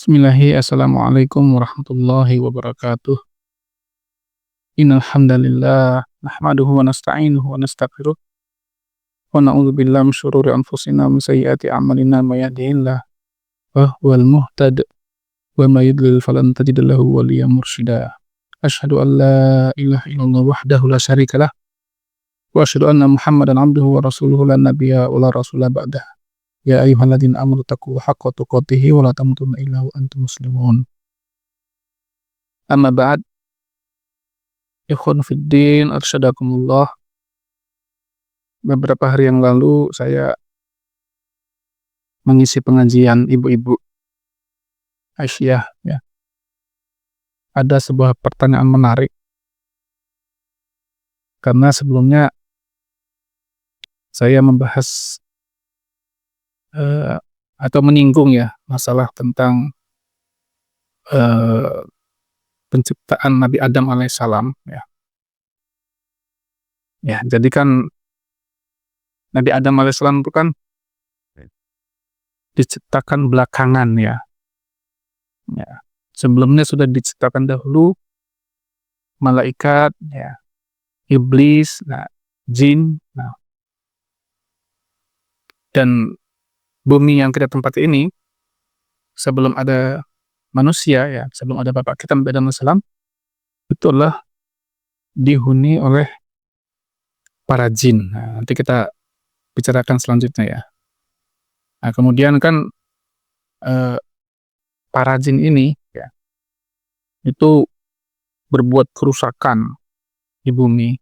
Assalamualaikum warahmatullahi wabarakatuh. Innal hamdalillah nahmaduhu wa nasta'inuhu wa nastaghfiruh wa na'udzu billahi min syururi anfusina wa min sayyiati a'malina may yahdihillahu fa huwal muhtadi wa may yudlil falan tajida lahu waliyyan mursyida. Asyhadu an la ilaha illallah wahdahu la syarika lah wa asyhadu anna Muhammadan 'abduhu wa rasuluhu la nabiyya wa la rasula ba'dah. Ya ayyuhalladzina amanu taqullaha haqqa tuqatih wa la tamutunna illa wa antum muslimun. Amma ba'd. Ikhwan fiddin arsyadakumullah. Beberapa hari yang lalu saya mengisi pengajian ibu-ibu Aisyah ya. Ada sebuah pertanyaan menarik. Karena sebelumnya saya membahas atau menyinggung ya masalah tentang penciptaan Nabi Adam alaihissalam ya. Ya, jadi kan Nabi Adam alaihissalam itu kan diciptakan belakangan ya. Ya. Sebelumnya sudah diciptakan dahulu malaikat ya, iblis, jin, dan bumi yang kita tempati ini sebelum ada manusia ya, sebelum ada bapak kita Nabi Adam alaihissalam, itu adalah dihuni oleh para jin. Nanti kita bicarakan selanjutnya ya. Kemudian kan para jin ini ya, itu berbuat kerusakan di bumi,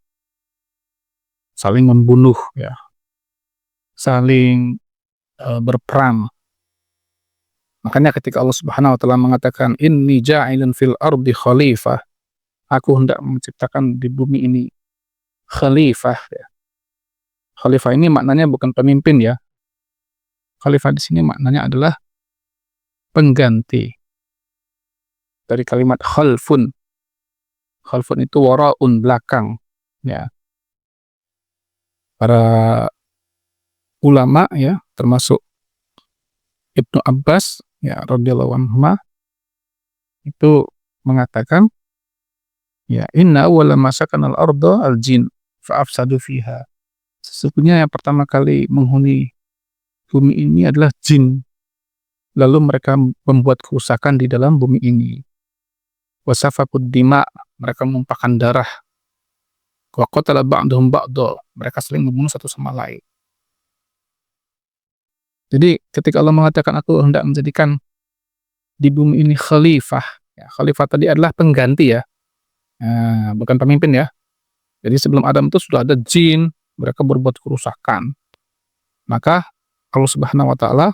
saling membunuh ya, saling berperang. Makanya ketika Allah Subhanahu wa taala mengatakan inni ja'ilun fil ardi khalifah, aku hendak menciptakan di bumi ini khalifah ya. Khalifah ini maknanya bukan pemimpin ya. Khalifah di sini maknanya adalah pengganti dari kalimat khalfun. Khalfun itu wara'un, belakang ya. Para ulama ya, termasuk Ibnu Abbas ya radhiyallahu anhuma, itu mengatakan ya inna awwala ma sakanal arda al jin fa afsadu fiha. Sesungguhnya yang pertama kali menghuni bumi ini adalah jin, lalu mereka membuat kerusakan di dalam bumi ini. Wasafakud dima, mereka menumpahkan darah. Wa qatala ba'duhum ba'da, mereka saling membunuh satu sama lain. Jadi ketika Allah mengatakan aku hendak menjadikan di bumi ini khalifah ya, khalifah tadi adalah pengganti ya, bukan pemimpin ya. Jadi sebelum Adam itu sudah ada jin, mereka berbuat kerusakan. Maka Allah Subhanahu wa taala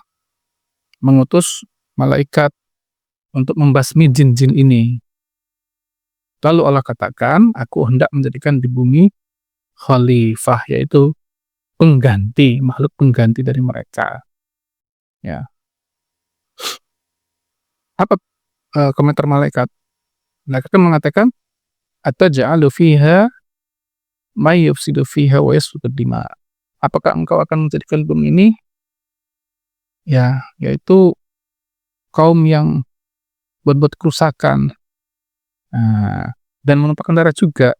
mengutus malaikat untuk membasmi jin-jin ini. Lalu Allah katakan, aku hendak menjadikan di bumi khalifah, yaitu pengganti, makhluk pengganti dari mereka. Ya. Apa komentar malaikat? Malaikat mengatakan, ataj'alu fiha may yufsidu fiha wa yasfiku dima. Apakah engkau akan menjadikan bumi ini ya, yaitu kaum yang berbuat kerusakan dan menumpahkan darah juga.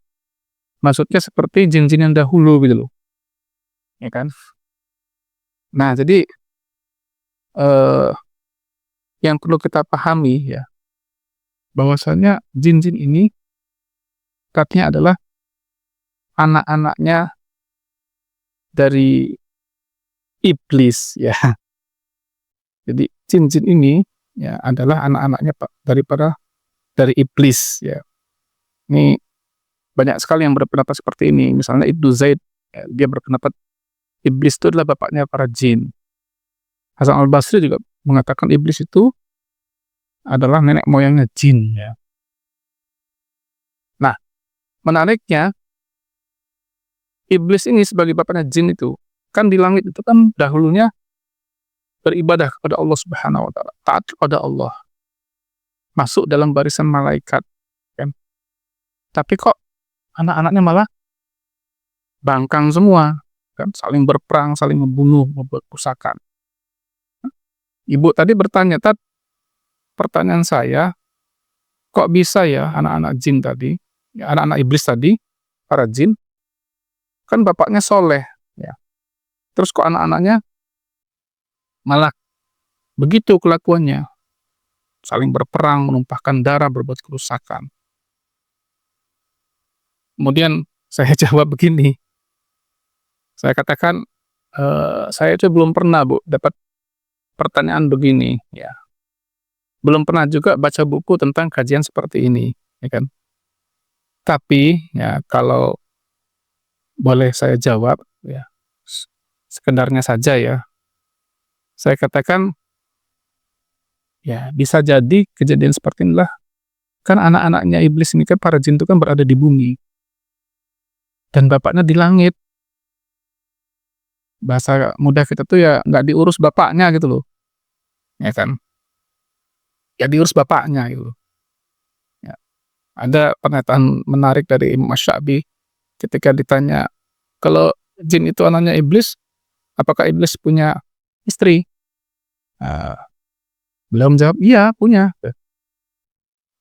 Maksudnya seperti jin-jin yang dahulu gitu loh. Ya kan? Nah, jadi yang perlu kita pahami ya, bahwasanya jin-jin ini katanya adalah anak-anaknya dari iblis ya. Jadi jin-jin ini ya adalah anak-anaknya dari iblis ya. Ini banyak sekali yang berpendapat seperti ini. Misalnya Ibnu Zaid ya, dia berpendapat iblis itu adalah bapaknya para jin. Hasan al-Basri juga mengatakan iblis itu adalah nenek moyangnya jin ya. Nah, menariknya iblis ini sebagai bapaknya jin itu kan di langit itu kan dahulunya beribadah kepada Allah Subhanahu wa taala, taat kepada Allah, masuk dalam barisan malaikat kan. Tapi kok anak-anaknya malah bangkang semua kan, saling berperang, saling membunuh, membuat kerusakan. Ibu tadi bertanya, pertanyaan saya, kok bisa ya anak-anak jin tadi, ya anak-anak iblis tadi, para jin, kan bapaknya soleh, ya. Terus kok anak-anaknya malah begitu kelakuannya, saling berperang, menumpahkan darah, berbuat kerusakan. Kemudian saya jawab begini, saya katakan, "Saya itu belum pernah Bu, dapat pertanyaan begini," ya. Belum pernah juga baca buku tentang kajian seperti ini, ya kan. Tapi, ya kalau boleh saya jawab, ya, sekedarnya saja ya, saya katakan, ya bisa jadi kejadian seperti inilah, kan anak-anaknya iblis ini kan, para jin itu kan berada di bumi, dan bapaknya di langit. Bahasa mudah kita tuh ya nggak diurus bapaknya gitu loh, ya kan. Ya diurus bapaknya gitu loh, ya. Ada pernyataan menarik dari Imam Asy-Sya'bi ketika ditanya, "Kalau jin itu anaknya iblis, apakah iblis punya istri?" Eee, Beliau menjawab, "Iya, punya."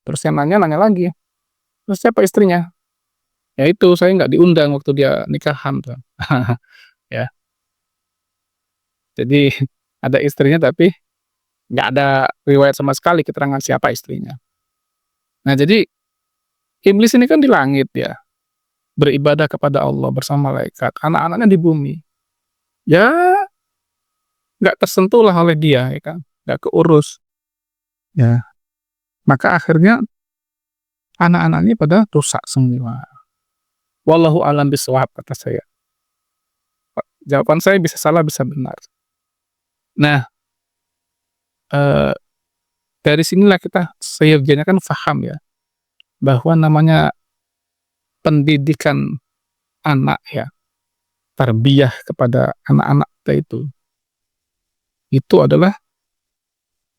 Terus yang nanya lagi, "Terus siapa istrinya?" "Ya itu, saya nggak diundang waktu dia nikahan tuh." Ya, jadi ada istrinya tapi nggak ada riwayat sama sekali keterangan siapa istrinya. Nah jadi, iblis ini kan di langit ya, beribadah kepada Allah bersama malaikat, anak-anaknya di bumi. Ya nggak tersentuhlah oleh dia ya kan, nggak keurus. Ya, maka akhirnya anak-anaknya pada rusak semua. Wallahu a'lam bishawab kata saya. Jawaban saya bisa salah bisa benar. Nah, eee, dari sinilah kita seyogianya kan paham ya, bahwa namanya pendidikan anak ya, tarbiyah kepada anak-anak kita itu adalah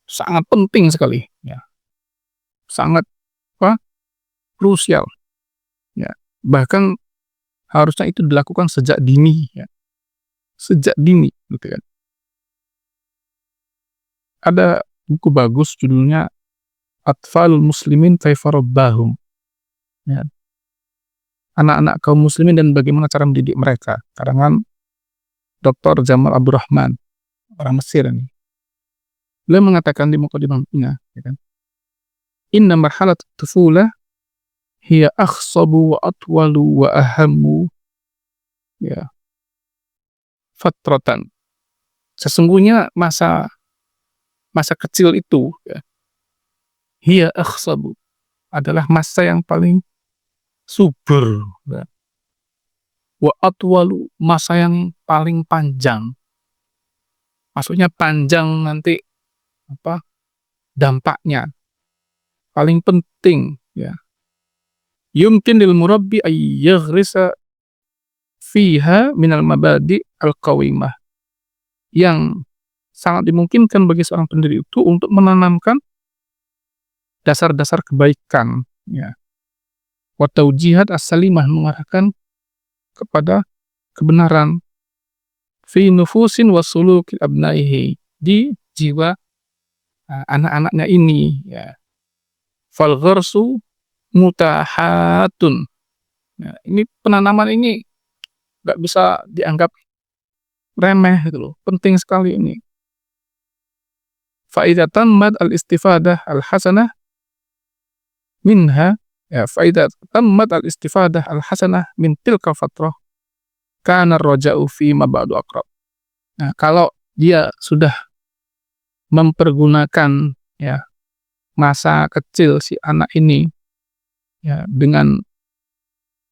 sangat penting sekali ya, sangat apa, krusial ya. Bahkan harusnya itu dilakukan sejak dini ya, sejak dini gitu kan. Ada buku bagus judulnya Atfalul Muslimin Kaifa Rabbahum, ya, anak-anak kaum muslimin dan bagaimana cara mendidik mereka, karangan Dr. Jamal Abdurrahman, orang Mesir ini. Beliau mengatakan di mukadimahnya, ya kan, "Inna marhalat tufulah hiya akhsabu wa atwalu wa ahammu ya fatratan." Sesungguhnya masa masa kecil itu ya, hiya akhsabu, adalah masa yang paling subur ya, wa atwalu, masa yang paling panjang. Maksudnya panjang nanti apa, dampaknya, paling penting ya. Yumkin lil murabbi ay yaghrisa fiha minal mabadi al-qawimah, yang sangat dimungkinkan bagi seorang pendiri itu untuk menanamkan dasar-dasar kebaikan ya, wa taujihat as-salimah, mengarahkan kepada kebenaran, fi nufusin wa suluki abnaihi, di jiwa anak-anaknya ini ya. Fal gharsu mutahatun. Nah, ini penanaman ini nggak bisa dianggap remeh gitu loh, penting sekali ini. Fa idza tammat al-istifadah al-hasanah minha, ya fa idza tammat al-istifadah al-hasanah min tilka fatrah, kana ar-raja'u fi ma ba'du aqrab. Nah, kalau dia sudah mempergunakan ya masa kecil si anak ini ya dengan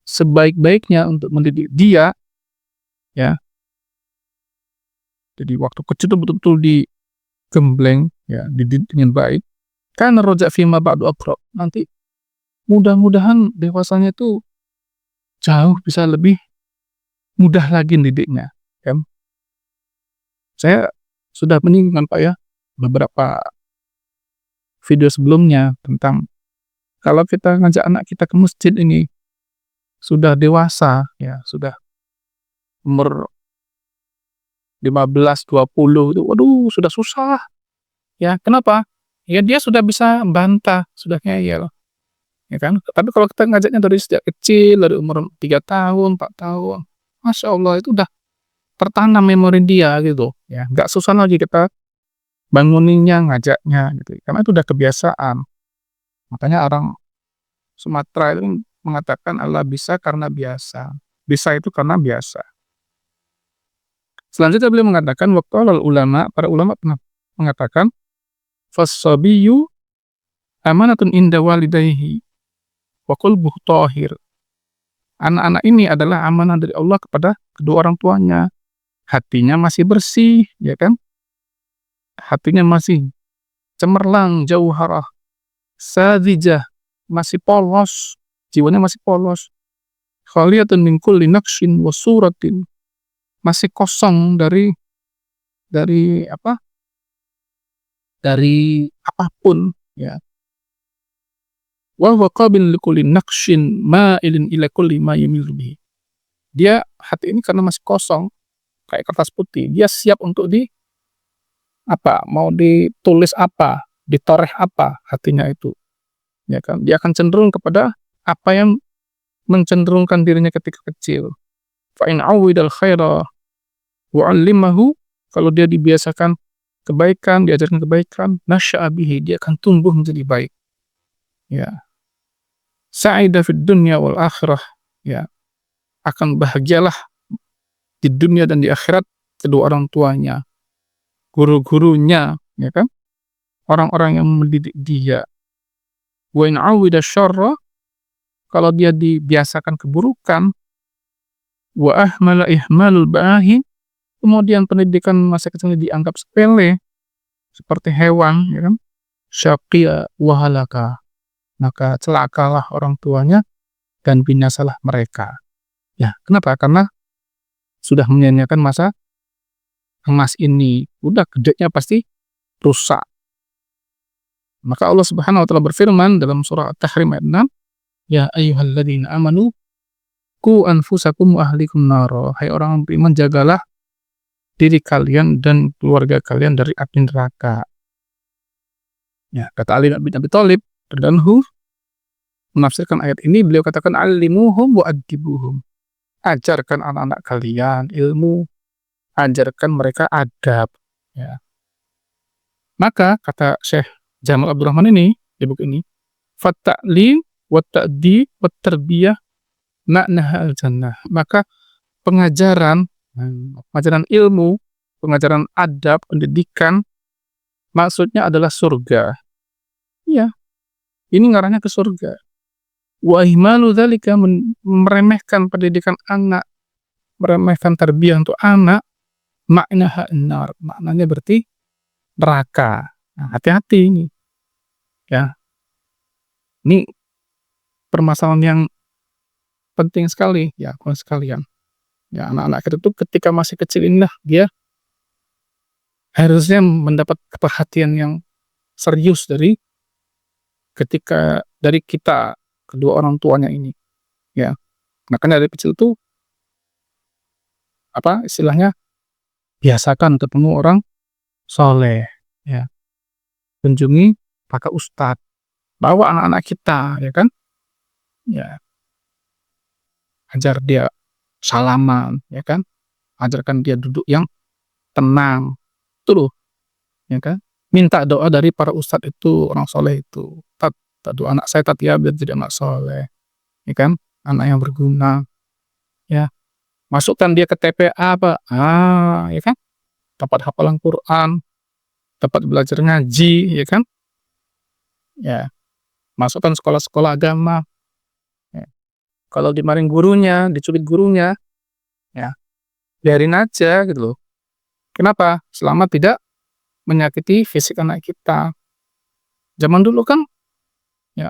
sebaik-baiknya untuk mendidik dia ya, jadi waktu kecil itu betul-betul digembleng ya, dididik dengan baik, kana ar-raja' fi ma ba'du aqrab, nanti mudah-mudahan dewasanya itu jauh bisa lebih mudah lagi didiknya kan. Saya sudah menyinggung Pak ya, beberapa video sebelumnya tentang kalau kita ngajak anak kita ke masjid ini sudah dewasa ya, sudah umur 15, 20 itu waduh sudah susah ya. Kenapa? ya dia sudah bisa bantah, sudah ngeyel, ya kan. Tapi kalau kita ngajaknya dari sejak kecil, dari umur 3 tahun, 4 tahun, Masya Allah itu udah tertanam memori dia gitu, ya. Nggak susah lagi kita banguninnya, ngajaknya gitu, karena itu udah kebiasaan. Makanya orang Sumatera itu mengatakan Allah bisa karena biasa. Bisa itu karena biasa. Selanjutnya beliau mengatakan waqalal ulama, para ulama pernah mengatakan, "Fas-sabiyyu amanatun inda walidayhi wa qalbuhu thahir." Anak-anak ini adalah amanah dari Allah kepada kedua orang tuanya. Hatinya masih bersih, ya kan? Hatinya masih cemerlang, jauharah, sadzijah, masih polos, jiwanya masih polos. Khaliyatun min kulli naqshin wa suratin, masih kosong dari apa? Dari apapun, ya. Wa huwa qabil li kulli naqshin ma'ilin ila kulli ma yamilu bihi. Dia hati ini karena masih kosong, kayak kertas putih, dia siap untuk mau ditulis apa, ditoreh apa hatinya itu, ya kan. Dia akan cenderung kepada apa yang mencenderungkan dirinya ketika kecil. Fa in 'awwidal khaira wa 'allimahu, kalau dia dibiasakan kebaikan, diajarkan kebaikan, nasya'a bihi, dia akan tumbuh menjadi baik. Ya. Sa'ida fid dunya wal akhirah, ya. Akan bahagialah di dunia dan di akhirat kedua orang tuanya, guru-gurunya, ya kan? Orang-orang yang mendidik dia. Wa in 'awwida syarra, kalau dia dibiasakan keburukan, wa ahmala ihmalul ba'ahi, kemudian pendidikan masa kecilnya dianggap sepele, seperti hewan, ya kan? Syaqiya wa halaka, maka celakalah orang tuanya dan binasalah mereka. Ya, kenapa? Karena sudah menyanyiakan masa emas ini, udah gedenya pasti rusak. Maka Allah Subhanahu wa taala berfirman dalam surah At-Tahrim ayat 6, "Ya ayyuhalladzina amanu qu anfusakum wa ahlikum nara." Hai orang beriman, jagalah diri kalian dan keluarga kalian dari api neraka. Ya, kata Ali bin Abi Thalib radhiyallahu menafsirkan ayat ini, beliau katakan, "Allimuhum wa adibuhum." Ajarkan anak-anak kalian ilmu, ajarkan mereka adab, ya. Maka kata Syekh Jamal Abdurrahman ini di buku ini, "Fat-ta'lim wa ta'dib wa tarbiyah ma'naha al-jannah." Maka pengajaran, pengajaran ilmu, pengajaran adab, pendidikan, maksudnya adalah surga. Iya, ini ngarahnya ke surga. Wa ihmalu dzalika, meremehkan pendidikan anak, meremehkan tarbiyah untuk anak, maknaha an-nar, maknanya berarti neraka. Nah, hati-hati ini, ya. Ini permasalahan yang penting sekali, ya, kawan sekalian. Ya, anak-anak kita tuh ketika masih kecil inilah dia harusnya mendapat perhatian yang serius dari kita, kedua orang tuanya ini, ya. Makanya dari kecil tuh, istilahnya, biasakan ketemu orang soleh, ya. Kunjungi kakak ustadz, bawa anak-anak kita, ya kan, ya. Ajar dia salaman, ya kan, ajarkan dia duduk yang tenang, itu loh, ya kan. Minta doa dari para ustadz itu, orang soleh itu, "Tat, doa anak saya Tat ya, biar jadi anak soleh," ya kan, anak yang berguna, ya. Masukkan dia ke TPA, Pak, ya kan, tempat hafalan Quran, tempat belajar ngaji, ya kan, ya. Masukkan sekolah-sekolah agama, ya. Kalau dimarahin gurunya, dicubit gurunya, ya, biarin aja gitu loh. Kenapa? Selama tidak menyakiti fisik anak kita. Zaman dulu kan, ya,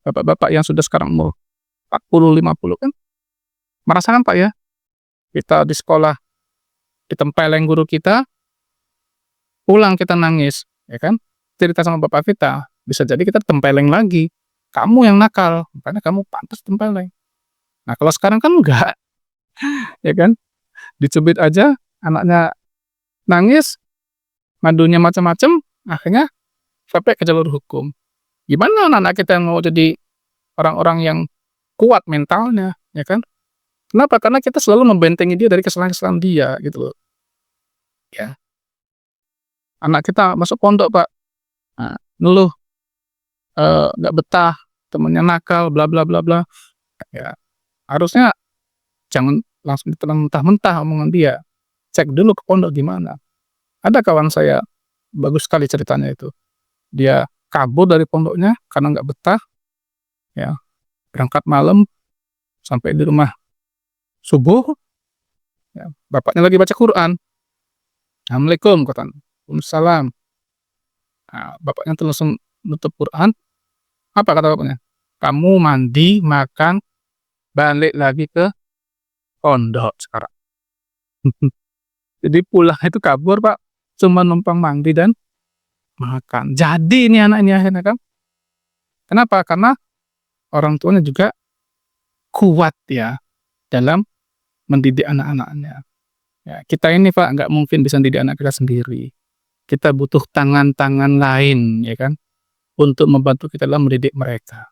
bapak-bapak yang sudah sekarang umur 40, 50 kan merasakan, Pak, ya, kita di sekolah ditempeleng guru kita, pulang kita nangis, ya kan, cerita sama bapak kita, bisa jadi kita tempeleng lagi, "Kamu yang nakal, makanya kamu pantas tempeleng." Nah, kalau sekarang kan enggak, ya kan, dicubit aja anaknya nangis, ngadunya macam-macam, akhirnya sampai ke jalur hukum. Gimana anak-anak kita yang mau jadi orang-orang yang kuat mentalnya, ya kan? Kenapa? Karena kita selalu membentengi dia dari kesalahan-kesalahan dia, gitu loh. Ya, anak kita masuk pondok, Pak, ngeluh, nggak betah, temennya nakal, bla bla bla bla, ya harusnya jangan langsung ditelan mentah-mentah omongan dia, cek dulu ke pondok gimana. Ada kawan saya, bagus sekali ceritanya itu. Dia kabur dari pondoknya karena nggak betah, ya, berangkat malam, sampai di rumah subuh, ya, bapaknya lagi baca Quran. "Assalamualaikum," katanya. "Waalaikumsalam." Bapaknya tuh langsung nutup Quran, apa kata bapaknya? "Kamu mandi, makan, balik lagi ke pondok sekarang." Jadi pulang itu kabur, Pak, cuma numpang mandi dan makan. Jadi ini anak ini akhirnya kan. Kenapa? Karena orang tuanya juga kuat ya dalam mendidik anak-anaknya. Ya, kita ini, Pak, nggak mungkin bisa mendidik anak kita sendiri. Kita butuh tangan-tangan lain, ya kan, untuk membantu kita dalam mendidik mereka.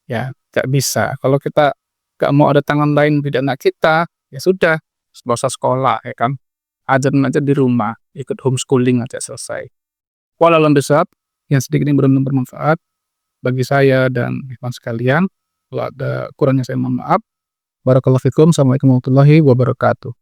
Ya, nggak bisa. Kalau kita nggak mau ada tangan lain mendidik anak kita, ya sudah, nggak usah sekolah, ya kan. Ajarin aja di rumah, ikut homeschooling aja selesai. Walau alam bisawab, yang sedikit ini benar-benar bermanfaat bagi saya dan ikhwan sekalian. Kalau ada kurangnya saya mohon maaf. Barakallahu fikum. Assalamualaikum warahmatullahi wabarakatuh.